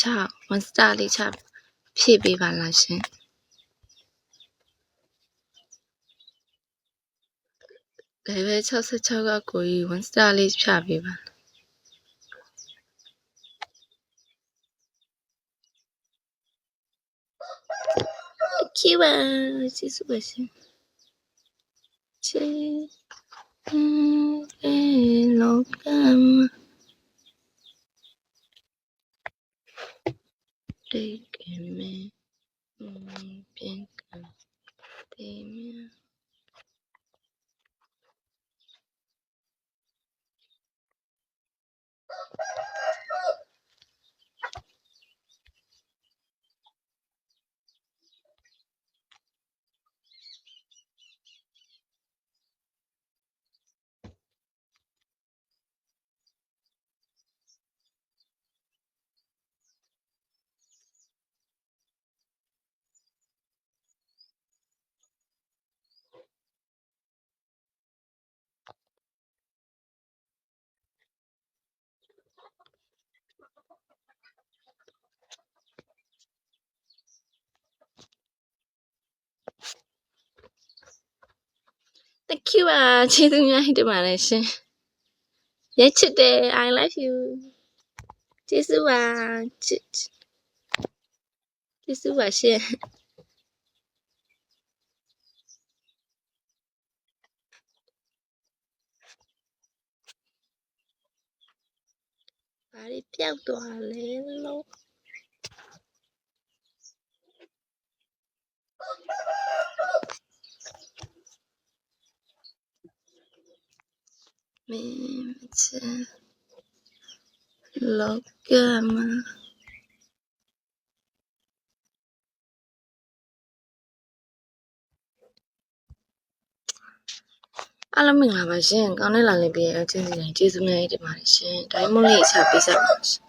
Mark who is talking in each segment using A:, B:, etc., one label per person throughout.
A: 6 one star လေးချဖြည့်ပေးပါလားရှင် level 66ကကိုကြီး one star လေးဖြည့်ပေးပါ Thank you ကျေးဇူးပါရှင်ချေလောကမှာတိတ်ကမဲပြင်ကတေးမြThank you ကျေးဇူးများတင်ပါတယ်ရှင်ရိုက်ချစ်တယ် I love you ကျေးဇူးပါကျေးဇူးပါရှင်ဘာတွေပျောက်သွားလဲလို့မင်းချင်လောကမှာအားလုံးမင်္ဂလာပါရှင်ကောင်းတဲ့လာလည်ပြီးအချင်းစီတိုင်းကျေးဇူးများတင်ပါတယ်ရှင်ဒိုင်းမွန်လေးချပေးစားပါရှင်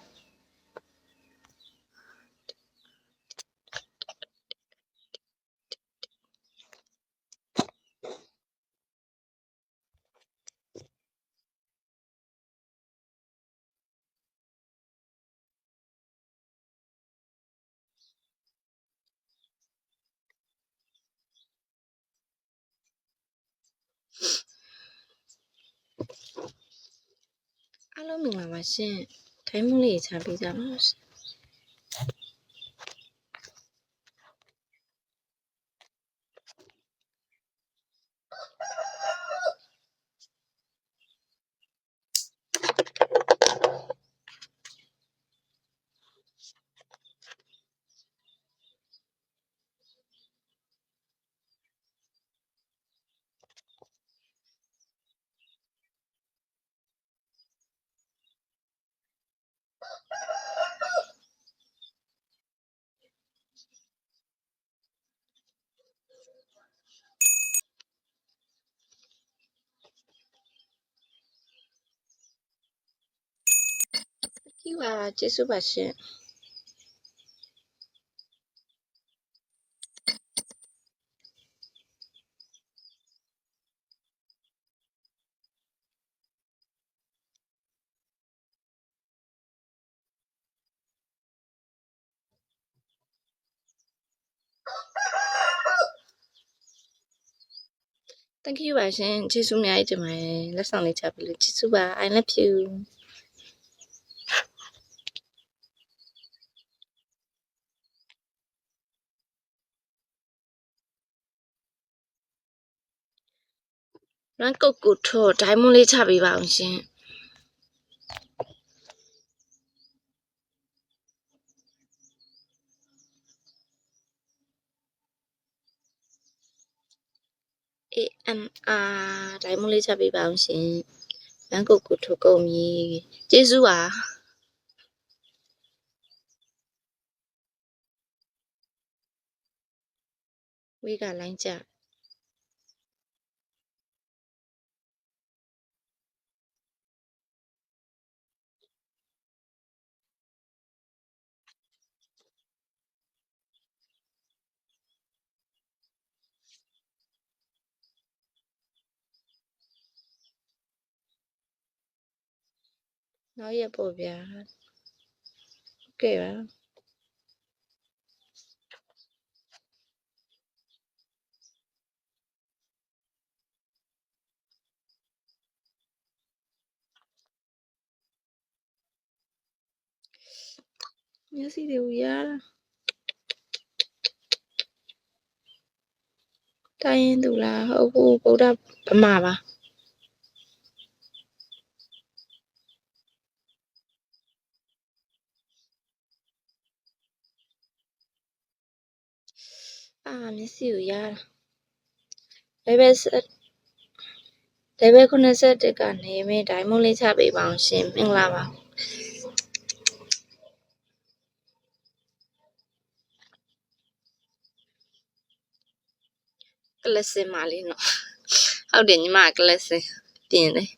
A: အားလုံးမင်္ဂလာပါရှင်ဒိုင်းမွန်လေးချပေးစားပါရှင်ဒီပါကျေးဇူးပါရှင်Thank you ပါရှင်ကျေးဇူးများတင်ပါတယ်လက်ဆောင်လေးချပေးလို့ကျေးဇူးပါ I love you ရန်ကုတ်ကိုထော်ဒိုင်းမွန်လေးချပေးပါအောင်ရှင်AMR ဒိုင်းမွန်လေးချပေးပါအောင်ရှင်ရန်ကုတ်ကိုထော်ကုန်ပြီကျေးဇူးပါဝေးကလိုင်းကြနောက်ရပေါ့ဗျာ ခဲ့ပါ မျက်စိတွေကိုရတာတိုင်းရင်သူလားဟုတ်ဘူးဗုဒ္ဓဗမာပါမျက်စိကိုရတာ level 81ကနေမဲ့ဒိုင်မွန်လေးချပေးပါအောင်ရှင်မင်္ဂလာပါကလစင်မလေးနော်ဟုတ်တယ်ညီမကလစင်ပြင်တယ်